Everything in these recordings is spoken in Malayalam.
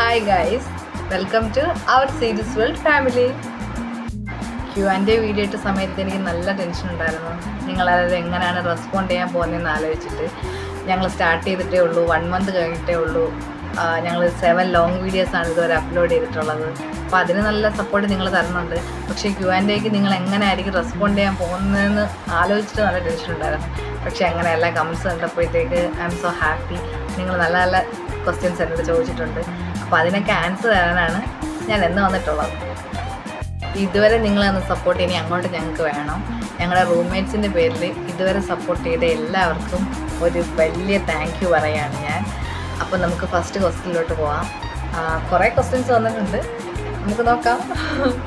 Hi guys, welcome to our Series World family. Q&A video ഇട്ട സമയത്ത് എനിക്ക് നല്ല ടെൻഷൻ ഉണ്ടായിരുന്നു. നിങ്ങളത് എങ്ങനെയാണ് റെസ്പോണ്ട് ചെയ്യാൻ പോകുന്നതെന്ന് ആലോചിച്ചിട്ട് ഞങ്ങൾ സ്റ്റാർട്ട് ചെയ്തിട്ടേ ഉള്ളൂ. 1 month കഴിഞ്ഞിട്ടേ ഉള്ളൂ. ഞങ്ങൾ 7 ലോങ് വീഡിയോസാണ് ഇതുവരെ അപ്ലോഡ് ചെയ്തിട്ടുള്ളത്. അപ്പോൾ അതിന് നല്ല സപ്പോർട്ട് നിങ്ങൾ തരുന്നുണ്ട്. പക്ഷേ Q&Aക്ക് നിങ്ങൾ എങ്ങനെയായിരിക്കും റെസ്പോണ്ട് ചെയ്യാൻ പോകുന്നതെന്ന് ആലോചിച്ചിട്ട് നല്ല ടെൻഷൻ ഉണ്ടായിരുന്നു. പക്ഷേ അങ്ങനെയല്ല, കമൻസ് കണ്ടപ്പോഴത്തേക്ക് ഐ എം സോ ഹാപ്പി. നിങ്ങൾ നല്ല നല്ല ക്വസ്റ്റ്യൻസ് എന്നോട് ചോദിച്ചിട്ടുണ്ട്. അപ്പോൾ അതിനൊക്കെ ആൻസർ തരാനാണ് ഞാൻ എന്ന് വന്നിട്ടുള്ളത്. ഇതുവരെ നിങ്ങളെന്ന് സപ്പോർട്ട് ഇനി അങ്ങോട്ട് ഞങ്ങൾക്ക് വേണം. ഞങ്ങളുടെ റൂംമേറ്റ്സിൻ്റെ പേരിൽ ഇതുവരെ സപ്പോർട്ട് ചെയ്ത എല്ലാവർക്കും ഒരു വലിയ താങ്ക് യു പറയുകയാണ് ഞാൻ. അപ്പോൾ നമുക്ക് ഫസ്റ്റ് ക്വസ്റ്റ്യനിലോട്ട് പോവാം. കുറേ ക്വസ്റ്റ്യൻസ് വന്നിട്ടുണ്ട്, നമുക്ക് നോക്കാം.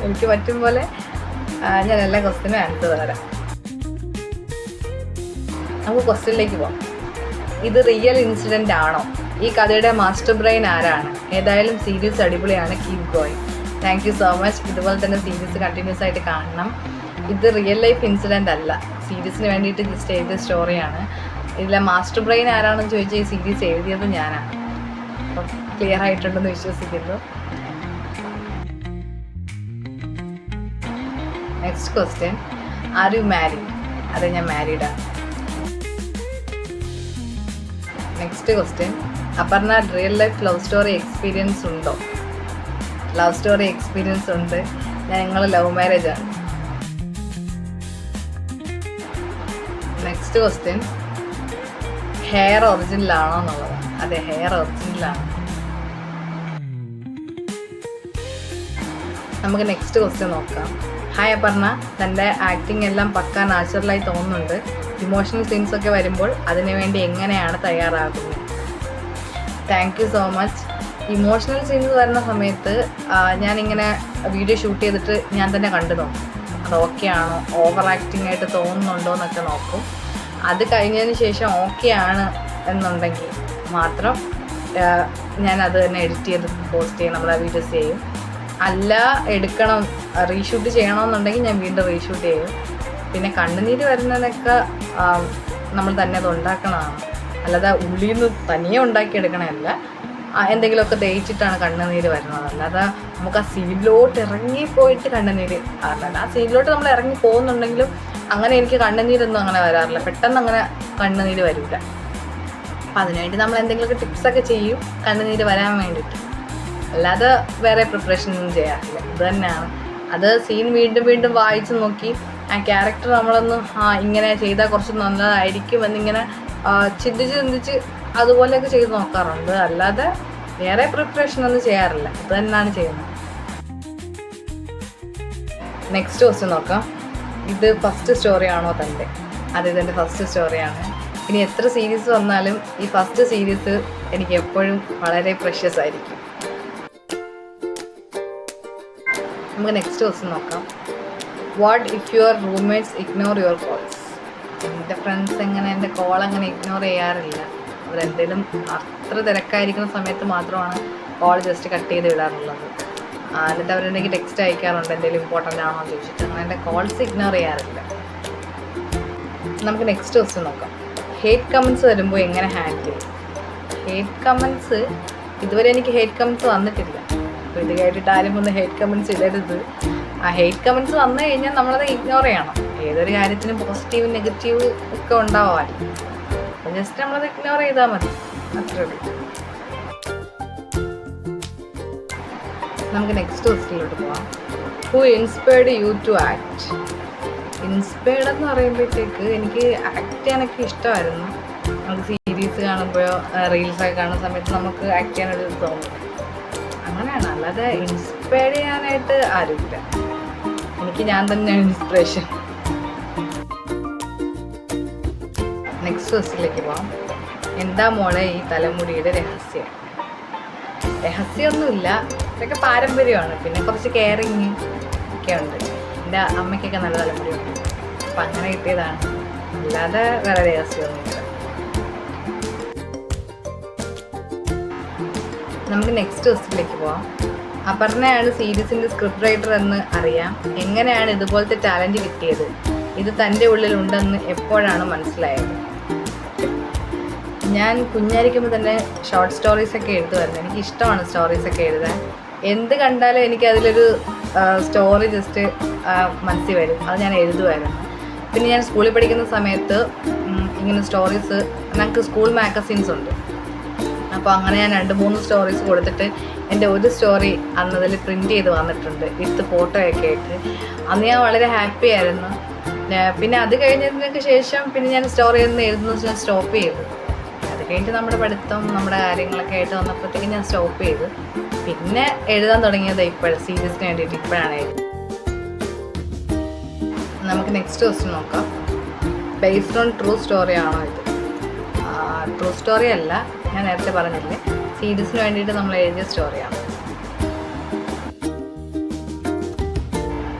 എനിക്ക് പറ്റും പോലെ ഞാൻ എല്ലാ ക്വസ്റ്റ്യനും ആൻസർ തരാം. നമുക്ക് ക്വസ്റ്റ്യനിലേക്ക് പോവാം. ഇത് റിയൽ ഇൻസിഡൻ്റ് ആണോ? ഈ കഥയുടെ മാസ്റ്റർ ബ്രെയിൻ ആരാണ്? ഏതായാലും സീരീസ് അടിപൊളിയാണ്, keep going. Thank you so much. ഇതുപോലെ തന്നെ സീരീസ് കണ്ടിന്യൂസ് ആയിട്ട് കാണണം. ഇത് റിയൽ ലൈഫ് ഇൻസിഡൻ്റ് അല്ല, സീരീസിന് വേണ്ടിയിട്ട് ജസ്റ്റ് എഴുതിയ സ്റ്റോറിയാണ്. ഇതിലെ മാസ്റ്റർ ബ്രെയിൻ ആരാണെന്ന് ചോദിച്ചാൽ ഈ സീരീസ് എഴുതിയത് ഞാനാണ്. അപ്പം ക്ലിയർ ആയിട്ടുണ്ടെന്ന് വിശ്വസിക്കുന്നു. Next question, are you married? അതെ, ഞാൻ മാരീഡാണ്. Next question, Aparna real life love story experience ഉണ്ടോ? ലവ് സ്റ്റോറി എക്സ്പീരിയൻസ് ഉണ്ട്. ഞങ്ങൾ ലവ് മാരേജ് ആണ്. നെക്സ്റ്റ് ക്വസ്റ്റ്യൻ, ഹെയർ ഒറിജിനലാണോ എന്നുള്ളത്. അതെ, ഹെയർ ഒറിജിനലാണ്. നമുക്ക് നെക്സ്റ്റ് ക്വസ്റ്റ്യൻ നോക്കാം. ഹായ് അപർണ, തൻ്റെ ആക്ടിങ് എല്ലാം പക്കാ നാച്ചുറലായി തോന്നുന്നുണ്ട്. ഇമോഷണൽ സീൻസ് ഒക്കെ വരുമ്പോൾ അതിനുവേണ്ടി എങ്ങനെയാണ് തയ്യാറാകുന്നത്? Thank you so much. Emotional scenes വരുന്ന സമയത്ത് ഞാനിങ്ങനെ വീഡിയോ ഷൂട്ട് ചെയ്തിട്ട് ഞാൻ തന്നെ കണ്ടു നോക്കും. അത് ഓക്കെ ആണോ, ഓവർ ആക്ടിങ് ആയിട്ട് തോന്നുന്നുണ്ടോ എന്നൊക്കെ നോക്കും. അത് കഴിഞ്ഞതിന് ശേഷം ഓക്കെ ആണ് എന്നുണ്ടെങ്കിൽ മാത്രം ഞാൻ അത് തന്നെ എഡിറ്റ് ചെയ്ത് പോസ്റ്റ് ചെയ്യും, നമ്മൾ ആ വീഡിയോസ് ചെയ്യും. അല്ല, എടുക്കണം, റീഷൂട്ട് ചെയ്യണമെന്നുണ്ടെങ്കിൽ ഞാൻ വീണ്ടും റീഷൂട്ട് ചെയ്യും. പിന്നെ കണ്ണുനീര് വരുന്നതൊക്കെ നമ്മൾ തന്നെ അത് ഉണ്ടാക്കണതാണ്, അല്ലാതെ ഉള്ളിൽ നിന്ന് തനിയെ ഉണ്ടാക്കിയെടുക്കണമല്ല. എന്തെങ്കിലുമൊക്കെ തേച്ചിട്ടാണ് കണ്ണുനീര് വരുന്നത്. അല്ലാതെ നമുക്ക് ആ സീനിലോട്ട് ഇറങ്ങിപ്പോയിട്ട് കണ്ണുനീര് ആറില്ല. ആ സീനിലോട്ട് നമ്മൾ ഇറങ്ങി പോകുന്നുണ്ടെങ്കിലും അങ്ങനെ എനിക്ക് കണ്ണുനീരൊന്നും അങ്ങനെ വരാറില്ല, പെട്ടെന്ന് അങ്ങനെ കണ്ണുനീര് വരില്ല. അപ്പം അതിനുവേണ്ടി നമ്മൾ എന്തെങ്കിലുമൊക്കെ ടിപ്സൊക്കെ ചെയ്യും കണ്ണുനീര് വരാൻ വേണ്ടിയിട്ട്. അല്ലാതെ വേറെ പ്രിപ്പറേഷനൊന്നും ചെയ്യാറില്ല. ഇത് തന്നെയാണ്. അത് സീൻ വീണ്ടും വീണ്ടും വായിച്ച് നോക്കി ആ ക്യാരക്ടർ നമ്മളൊന്ന് ഇങ്ങനെ ചെയ്താൽ കുറച്ച് നല്ലതായിരിക്കും എന്നിങ്ങനെ ചിന്തിച്ച് അതുപോലെയൊക്കെ ചെയ്ത് നോക്കാറുണ്ട്. അല്ലാതെ വേറെ പ്രിപ്പറേഷനൊന്നും ചെയ്യാറില്ല. ഇത് തന്നെയാണ് ചെയ്യുന്നത്. നെക്സ്റ്റ് ക്വസ്റ്റ്യൻ നോക്കാം. ഇത് ഫസ്റ്റ് സ്റ്റോറിയാണോ തൻ്റെ? അത് ഇതെൻ്റെ ഫസ്റ്റ് സ്റ്റോറിയാണ്. ഇനി എത്ര സീരീസ് വന്നാലും ഈ ഫസ്റ്റ് സീരീസ് എനിക്ക് എപ്പോഴും വളരെ പ്രഷ്യസ് ആയിരിക്കും. നമുക്ക് നെക്സ്റ്റ് ക്വസ്റ്റ്യൻ നോക്കാം. What if your roommates ignore your calls? എൻ്റെ ഫ്രണ്ട്സ് എങ്ങനെ എൻ്റെ കോൾ അങ്ങനെ ഇഗ്നോർ ചെയ്യാറില്ല. അവരെന്തെങ്കിലും അത്ര തിരക്കായിരിക്കുന്ന സമയത്ത് മാത്രമാണ് കോൾ ജസ്റ്റ് കട്ട് ചെയ്ത് വിടാറുള്ളത്. എന്നിട്ട് അവരെനിക്ക് ടെക്സ്റ്റ് അയക്കാറുണ്ട് എന്തെങ്കിലും ഇമ്പോർട്ടൻ്റ് ആണോ എന്ന് ചോദിച്ചിട്ട്. അങ്ങനെ എൻ്റെ കോൾസ് ഇഗ്നോർ ചെയ്യാറില്ല. നമുക്ക് നെക്സ്റ്റ് ക്വസ്റ്റ്യൻ നോക്കാം. ഹേറ്റ് കമൻസ് വരുമ്പോൾ എങ്ങനെ ഹാൻഡിൽ ചെയ്യും? ഹേറ്റ് കമൻസ് ഇതുവരെ എനിക്ക് ഹേറ്റ് കമൻസ് വന്നിട്ടില്ല. അപ്പോൾ ഇത് കേട്ടിട്ട് ആരും ഒന്ന് ഹേറ്റ് കമൻസ് ഇടരുത്. ആ ഹേറ്റ് കമൻസ് വന്നു കഴിഞ്ഞാൽ നമ്മളത് ഇഗ്നോർ ചെയ്യണം. ഏതൊരു കാര്യത്തിനും പോസിറ്റീവ് നെഗറ്റീവ് ഒക്കെ ഉണ്ടാവാറില്ല. അപ്പോൾ ജസ്റ്റ് നമ്മളത് ഇഗ്നോർ ചെയ്താൽ മതി, അത്രേ ഉള്ളൂ. നമുക്ക് നെക്സ്റ്റ് ക്വസ്റ്റ്യനിലോട്ട് പോവാം. Who inspired you to act? Inspired എന്ന് പറയുമ്പോഴത്തേക്ക് എനിക്ക് ആക്ട് ചെയ്യാനൊക്കെ ഇഷ്ടമായിരുന്നു. നമുക്ക് സീരീസ് കാണുമ്പോഴോ റീൽസൊക്കെ കാണുന്ന സമയത്ത് നമുക്ക് ആക്ട് ചെയ്യാനൊരു തോന്നും. അങ്ങനെയാണ്. അല്ലാതെ ഇൻസ്പയർ ചെയ്യാനായിട്ട് ആരുമില്ല. എനിക്ക് ഞാൻ തന്നെയാണ് ഇൻസ്പിറേഷൻ. നെക്സ്റ്റ് ക്വസ്റ്റ്യനിലേക്ക് പോവാം. എന്താ മോളെ ഈ തലമുടിയുടെ രഹസ്യം? രഹസ്യമൊന്നുമില്ല, ഇതൊക്കെ പാരമ്പര്യമാണ്. പിന്നെ കുറച്ച് കെയറിങ് ഒക്കെ ഉണ്ട്. എൻ്റെ അമ്മയ്ക്കൊക്കെ നല്ല തലമുടിയുണ്ട്, അപ്പം അങ്ങനെ കിട്ടിയതാണ്. അല്ലാതെ വേറെ രഹസ്യമൊന്നുമില്ല. നമുക്ക് നെക്സ്റ്റ് ക്വസ്റ്റ്യനിലേക്ക് പോവാം. അപർണയാണ് സീരീസിൻ്റെ സ്ക്രിപ്റ്റ് റൈറ്റർ എന്ന് അറിയാം. എങ്ങനെയാണ് ഇതുപോലത്തെ ടാലൻറ്റ് കിട്ടിയത്? ഇത് തൻ്റെ ഉള്ളിലുണ്ടെന്ന് എപ്പോഴാണ് മനസ്സിലായത്? ഞാൻ കുഞ്ഞായിരിക്കുമ്പോൾ തന്നെ ഷോർട്ട് സ്റ്റോറീസൊക്കെ എഴുതുമായിരുന്നു. എനിക്കിഷ്ടമാണ് സ്റ്റോറീസൊക്കെ എഴുതാൻ. എന്ത് കണ്ടാലും എനിക്കതിലൊരു സ്റ്റോറി ജസ്റ്റ് മനസ്സിൽ വരും, അത് ഞാൻ എഴുതുമായിരുന്നു. പിന്നെ ഞാൻ സ്കൂളിൽ പഠിക്കുന്ന സമയത്ത് ഇങ്ങനെ സ്റ്റോറീസ്, ഞങ്ങൾക്ക് സ്കൂൾ മാഗസീൻസ് ഉണ്ട്. അപ്പോൾ അങ്ങനെ ഞാൻ 2-3 സ്റ്റോറീസ് കൊടുത്തിട്ട് എൻ്റെ ഒരു സ്റ്റോറി അന്നതിൽ പ്രിൻ്റ് ചെയ്ത് വന്നിട്ടുണ്ട് വിത്ത് ഫോട്ടോയൊക്കെ ആയിട്ട്. അന്ന് ഞാൻ വളരെ ഹാപ്പി ആയിരുന്നു. പിന്നെ അത് കഴിഞ്ഞതിനൊക്കെ ശേഷം പിന്നെ ഞാൻ സ്റ്റോറി ഒന്നും എഴുതുന്നത് ഞാൻ സ്റ്റോപ്പ് ചെയ്തു. അത് കഴിഞ്ഞിട്ട് നമ്മുടെ പഠിത്തം നമ്മുടെ കാര്യങ്ങളൊക്കെ ആയിട്ട് വന്നപ്പോഴത്തേക്കും ഞാൻ സ്റ്റോപ്പ് ചെയ്തു. പിന്നെ എഴുതാൻ തുടങ്ങിയത് ഇപ്പോഴും സീരീസിന് വേണ്ടിയിട്ട് ഇപ്പോഴാണ് എഴുതുന്നത്. നമുക്ക് നെക്സ്റ്റ് ക്വസ്റ്റ്യൻ നോക്കാം. ബേസ്ഡ് ഓൺ ട്രൂ സ്റ്റോറി ആണോ ഇത്? ട്രൂ സ്റ്റോറി അല്ല, ഞാൻ നേരത്തെ പറഞ്ഞില്ലേ, സീരീസിന് വേണ്ടിയിട്ട് നമ്മൾ എഴുതിയ സ്റ്റോറിയാണ്.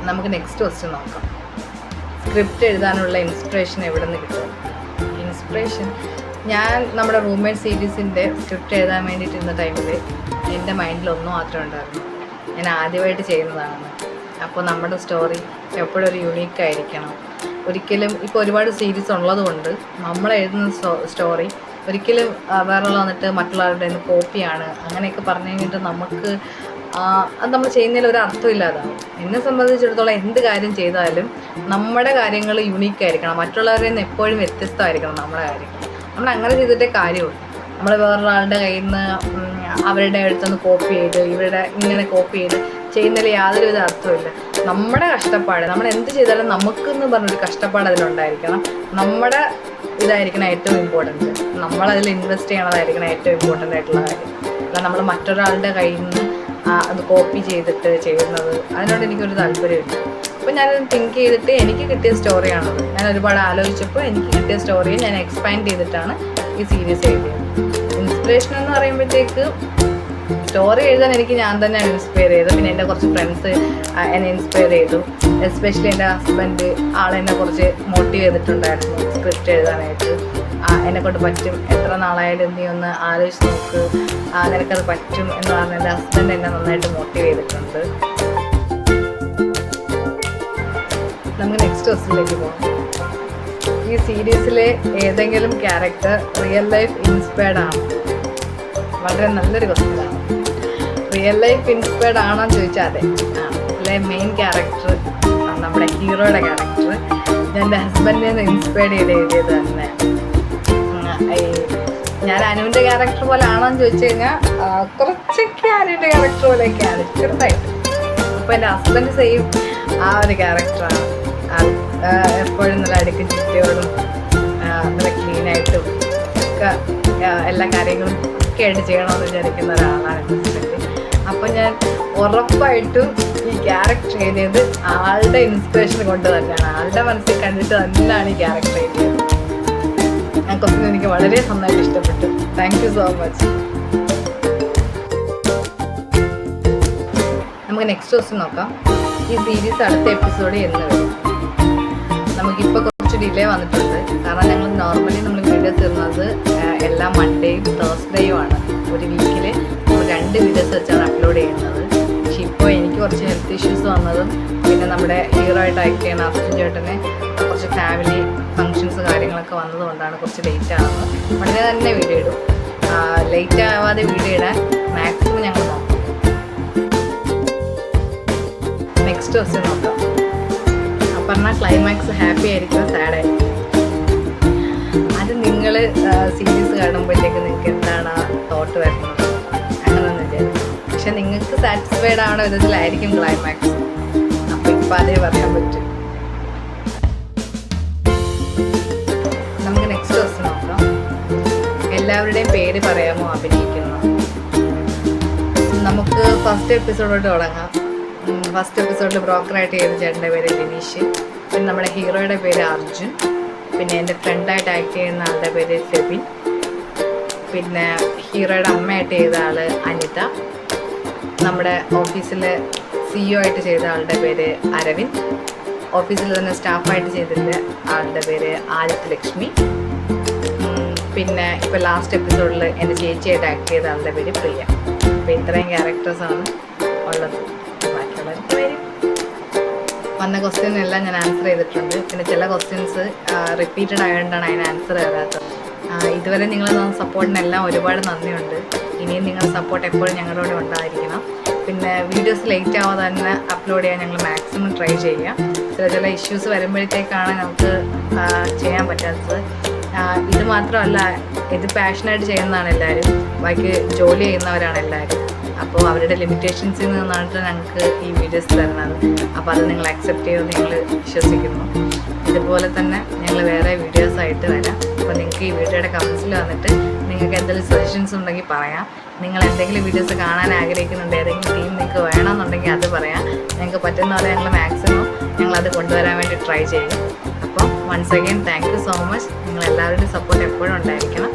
നമുക്ക് നെക്സ്റ്റ് ക്വസ്റ്റ്യൻ നോക്കാം. സ്ക്രിപ്റ്റ് എഴുതാനുള്ള ഇൻസ്പിറേഷൻ എവിടെ നിന്ന് കിട്ടും? ഇൻസ്പിറേഷൻ ഞാൻ നമ്മുടെ റൂംമേറ്റ് സീരീസിൻ്റെ സ്ക്രിപ്റ്റ് എഴുതാൻ വേണ്ടിയിട്ടിരുന്ന ടൈമിൽ എൻ്റെ മൈൻഡിൽ ഒന്നും മാത്രമേ ഉണ്ടായിരുന്നു, ഞാൻ ആദ്യമായിട്ട് ചെയ്യുന്നതാണ്. അപ്പോൾ നമ്മുടെ സ്റ്റോറി എപ്പോഴും ഒരു യുണീക്കായിരിക്കണം. ഒരിക്കലും ഇപ്പോൾ ഒരുപാട് സീരീസ് ഉള്ളതുകൊണ്ട് നമ്മൾ എഴുതുന്ന സ്റ്റോറി ഒരിക്കലും വേറെയുള്ള വന്നിട്ട് മറ്റുള്ളവരുടെ കോപ്പിയാണ് അങ്ങനെയൊക്കെ പറഞ്ഞു കഴിഞ്ഞിട്ട് നമുക്ക് അത് നമ്മൾ ചെയ്യുന്നതിൽ ഒരു അർത്ഥമില്ലാതാവും. എന്നെ സംബന്ധിച്ചിടത്തോളം എന്ത് കാര്യം ചെയ്താലും നമ്മുടെ കാര്യങ്ങൾ യുണീക്കായിരിക്കണം, മറ്റുള്ളവരിൽ നിന്ന് എപ്പോഴും വ്യത്യസ്തമായിരിക്കണം നമ്മുടെ കാര്യങ്ങൾ. നമ്മൾ അങ്ങനെ ചെയ്തിട്ടേ കാര്യമുള്ളൂ. നമ്മൾ വേറൊരാളുടെ കയ്യിൽ നിന്ന് അവരുടെ അടുത്തുനിന്ന് കോപ്പി ചെയ്ത് ഇവരുടെ ഇങ്ങനെ കോപ്പി ചെയ്ത് ചെയ്യുന്നതിൽ യാതൊരുവിധ അർത്ഥമില്ല. നമ്മുടെ കഷ്ടപ്പാട്, നമ്മൾ എന്ത് ചെയ്താലും നമുക്കെന്ന് പറഞ്ഞൊരു കഷ്ടപ്പാട് അതിലുണ്ടായിരിക്കണം. നമ്മുടെ ഇതായിരിക്കണം ഏറ്റവും ഇമ്പോർട്ടൻറ്റ്, നമ്മളതിൽ ഇൻവെസ്റ്റ് ചെയ്യണതായിരിക്കണം ഏറ്റവും ഇമ്പോർട്ടൻ്റ് ആയിട്ടുള്ള കാര്യം. അല്ല നമ്മൾ മറ്റൊരാളുടെ കയ്യിൽ നിന്ന് അത് കോപ്പി ചെയ്തിട്ട് ചെയ്യുന്നത്, അതിനോട് എനിക്കൊരു താല്പര്യമില്ല. അപ്പോൾ ഞാനത് തിങ്ക് ചെയ്തിട്ട് എനിക്ക് കിട്ടിയ സ്റ്റോറിയാണത്. ഞാൻ ഒരുപാട് ആലോചിച്ചപ്പോൾ എനിക്ക് കിട്ടിയ സ്റ്റോറിയെ ഞാൻ എക്സ്പാൻഡ് ചെയ്തിട്ടാണ് ഈ സീരീസ് എഴുതിയത്. ഇൻസ്പിറേഷൻ എന്ന് പറയുമ്പോഴത്തേക്ക് സ്റ്റോറി എഴുതാൻ എനിക്ക് ഞാൻ തന്നെയാണ് ഇൻസ്പയർ ചെയ്തത്. പിന്നെ എൻ്റെ കുറച്ച് ഫ്രണ്ട്സ് എന്നെ ഇൻസ്പയർ ചെയ്തു. എസ്പെഷ്യലി എൻ്റെ ഹസ്ബൻഡ് ആളെന്നെ കുറച്ച് മോട്ടീവ് ചെയ്തിട്ടുണ്ടായിരുന്നു സ്ക്രിപ്റ്റ് എഴുതാനായിട്ട്. എന്നെക്കൊണ്ട് പറ്റും, എത്ര നാളായാലും നീ ഒന്ന് ആലോചിച്ച് നോക്ക്, നിനക്കത് പറ്റും എന്ന് പറഞ്ഞ് എൻ്റെ ഹസ്ബൻഡ് എന്നെ നന്നായിട്ട് മോട്ടീവ് ചെയ്തിട്ടുണ്ട്. നമുക്ക് നെക്സ്റ്റ് ക്വസ്റ്റ്യനിലേക്ക് പോകാം. ഈ സീരീസിലെ ഏതെങ്കിലും ക്യാരക്ടർ റിയൽ ലൈഫ് ഇൻസ്പയർഡ് ആണ്? വളരെ നല്ലൊരു ക്വസ്റ്റ്യനാണ്. റിയൽ ലൈഫ് ഇൻസ്പയർഡ് ആണോ എന്ന് ചോദിച്ചാൽ അതെ. അല്ലെ മെയിൻ ക്യാരക്ടർ, നമ്മുടെ ഹീറോയുടെ ക്യാരക്ടർ ഞാൻ എൻ്റെ ഹസ്ബൻഡിനെ നിന്ന് ഇൻസ്പയർഡ് ചെയ്ത് എഴുതിയത് തന്നെ. ഞാൻ അനുവിൻ്റെ ക്യാരക്ടർ പോലെ ആണോ എന്ന് ചോദിച്ചു കഴിഞ്ഞാൽ കുറച്ചൊക്കെ അനുവിൻ്റെ ക്യാരക്ടർ പോലെയൊക്കെയാണ്, ചെറുതായിട്ട്. അപ്പോൾ എൻ്റെ ഹസ്ബൻഡ് സെയിം ആ ഒരു ക്യാരക്ടറാണ്. എപ്പോഴും നല്ല അടുക്കും ചിട്ടയോടും നല്ല ക്ലീനായിട്ടും ഒക്കെ എല്ലാ കാര്യങ്ങളും ഒക്കെ ആയിട്ട് ചെയ്യണമെന്ന് വിചാരിക്കുന്ന ഒരാളാണ് എൻ്റെ ഹസ്ബൻഡ്. അപ്പോൾ ഞാൻ ഉറപ്പായിട്ടും ഈ ക്യാരക്ടർ എഴുതിയത് ആളുടെ ഇൻസ്പിറേഷൻ കൊണ്ട് തന്നെയാണ്, ആളുടെ മനസ്സിൽ കണ്ടിട്ട് തന്നെയാണ് ഈ ക്യാരക്ടർ എഴുതിയത്. ഞാൻ ക്വസ്റ്റ്യൻ എനിക്ക് വളരെ നന്നായിട്ട് ഇഷ്ടപ്പെട്ടു. Thank you so much. നമുക്ക് നെക്സ്റ്റ് ക്വസ്റ്റ്യൻ നോക്കാം. ഈ സീരീസ് അടുത്ത എപ്പിസോഡ് എന്ന് വരും? നമുക്കിപ്പോൾ കുറച്ച് ഡിലേ വന്നിട്ടുണ്ട്, കാരണം ഞങ്ങൾ നോർമലി നമ്മൾ വീഡിയോസ് ഇടുന്നത് എല്ലാ മൺഡേയും തേഴ്സ്ഡേയും ആണ്. ഒരു വീക്കിൽ നമ്മൾ 2 വീഡിയോസ് വെച്ചാണ് അപ്ലോഡ് ചെയ്യുന്നത്. പക്ഷെ ഇപ്പോൾ എനിക്ക് കുറച്ച് ഹെൽത്ത് ഇഷ്യൂസ് വന്നതും പിന്നെ നമ്മുടെ ഹീറോ ആയിട്ട് ആക്ട് ചെയ്യുന്ന അർജുൻ ചേട്ടന് കുറച്ച് ഫാമിലി ഫങ്ഷൻസ് കാര്യങ്ങളൊക്കെ വന്നതുകൊണ്ടാണ് കുറച്ച് ലേറ്റ് ആവുന്നത്. ഉടനെ തന്നെ വീഡിയോ ഇടും. ലേറ്റ് ആവാതെ വീഡിയോ ഇടാൻ മാക്സിമം ഞങ്ങൾ നോക്കും. നെക്സ്റ്റ് ക്വസ്റ്റ്യൻ നോക്കാം. പറഞ്ഞാൽ ക്ലൈമാക്സ് ഹാപ്പി ആയിരിക്കും സാഡ് ആയിരിക്കും? അത് നിങ്ങൾ സീരീസ് കാണുമ്പോഴത്തേക്ക് നിങ്ങൾക്ക് എന്താണ് ആ തോട്ട് വരുന്നത് അങ്ങനെയൊന്നും വിചാരിക്കും. പക്ഷെ നിങ്ങൾക്ക് സാറ്റിസ്ഫൈഡ് ആവണ വിധത്തിലായിരിക്കും ക്ലൈമാക്സ്. അപ്പോൾ ഇപ്പം അതേ പറയാൻ പറ്റും. നമുക്ക് നെക്സ്റ്റ് ക്വസ്റ്റ്യൻ നോക്കാം. എല്ലാവരുടെയും പേര് പറയാമോ അഭിനയിക്കുന്നു? നമുക്ക് ഫസ്റ്റ് എപ്പിസോഡോട്ട് തുടങ്ങാം. ഫസ്റ്റ് എപ്പിസോഡിൽ ബ്രോക്കറായിട്ട് ചെയ്ത ചേട്ടൻ്റെ പേര് ലിനീഷ്, പിന്നെ നമ്മുടെ ഹീറോയുടെ പേര് അർജുൻ, പിന്നെ എൻ്റെ ഫ്രണ്ടായിട്ട് ആക്ട് ചെയ്യുന്ന ആളുടെ പേര് സെബിൻ, പിന്നെ ഹീറോയുടെ അമ്മയായിട്ട് ചെയ്ത ആൾ അനിത, നമ്മുടെ ഓഫീസിൽ CEO ആയിട്ട് ചെയ്ത ആളുടെ പേര് അരവിന്ദ്, ഓഫീസിൽ തന്നെ സ്റ്റാഫായിട്ട് ചെയ്തിട്ടുള്ള ആളുടെ പേര് ആദിത്യ ലക്ഷ്മി, പിന്നെ ഇപ്പോൾ ലാസ്റ്റ് എപ്പിസോഡിൽ എൻ്റെ ചേച്ചിയായിട്ട് ആക്ട് ചെയ്ത ആളുടെ പേര് പ്രിയ. അപ്പോൾ ഇത്രയും ക്യാരക്ടേഴ്സാണ് ഉള്ളത്. ബാക്കിയുള്ളവർക്ക് വരും. വന്ന ക്വസ്റ്റ്യനെല്ലാം ഞാൻ ആൻസർ ചെയ്തിട്ടുണ്ട്. പിന്നെ ചില ക്വസ്റ്റ്യൻസ് റിപ്പീറ്റഡ് ആയതുകൊണ്ടാണ് അതിന് ആൻസർ തരാത്തത്. ഇതുവരെ നിങ്ങൾ സപ്പോർട്ടിനെല്ലാം ഒരുപാട് നന്ദിയുണ്ട്. ഇനിയും നിങ്ങളുടെ സപ്പോർട്ട് എപ്പോഴും ഞങ്ങളുടെ കൂടെ ഉണ്ടായിരിക്കണം. പിന്നെ വീഡിയോസ് ലേറ്റ് ആവാതെ തന്നെ അപ്ലോഡ് ചെയ്യാൻ ഞങ്ങൾ മാക്സിമം ട്രൈ ചെയ്യാം. ചില ഇഷ്യൂസ് വരുമ്പോഴത്തേക്കാണ് നമുക്ക് ചെയ്യാൻ പറ്റാത്തത്. ഇത് മാത്രമല്ല, ഇത് പാഷനായിട്ട് ചെയ്യുന്നതാണ് എല്ലാവരും, ബാക്കി ജോലി ചെയ്യുന്നവരാണ് എല്ലാവരും. അപ്പോൾ അവരുടെ ലിമിറ്റേഷൻസിൽ നിന്നാണ് ഞങ്ങൾക്ക് ഈ വീഡിയോസ് തരുന്നത്. അപ്പോൾ അത് നിങ്ങൾ അക്സെപ്റ്റ് ചെയ്യുമെന്ന് ഞങ്ങൾ വിശ്വസിക്കുന്നു. ഇതുപോലെ തന്നെ ഞങ്ങൾ വേറെ വീഡിയോസായിട്ട് വരാം. അപ്പോൾ നിങ്ങൾക്ക് ഈ വീഡിയോയുടെ കമൻസിൽ വന്നിട്ട് നിങ്ങൾക്ക് എന്തെങ്കിലും സജഷൻസ് ഉണ്ടെങ്കിൽ പറയാം. നിങ്ങൾ എന്തെങ്കിലും വീഡിയോസ് കാണാൻ ആഗ്രഹിക്കുന്നുണ്ട്, ഏതെങ്കിലും തീം നിങ്ങൾക്ക് വേണമെന്നുണ്ടെങ്കിൽ അത് പറയാം. ഞങ്ങൾക്ക് പറ്റുന്ന പോലെ ഞങ്ങൾ മാക്സിമം ഞങ്ങളത് കൊണ്ടുവരാൻ വേണ്ടി ട്രൈ ചെയ്യും. അപ്പോൾ once again thank you so much. നിങ്ങളെല്ലാവരുടെയും സപ്പോർട്ട് എപ്പോഴും ഉണ്ടായിരിക്കണം.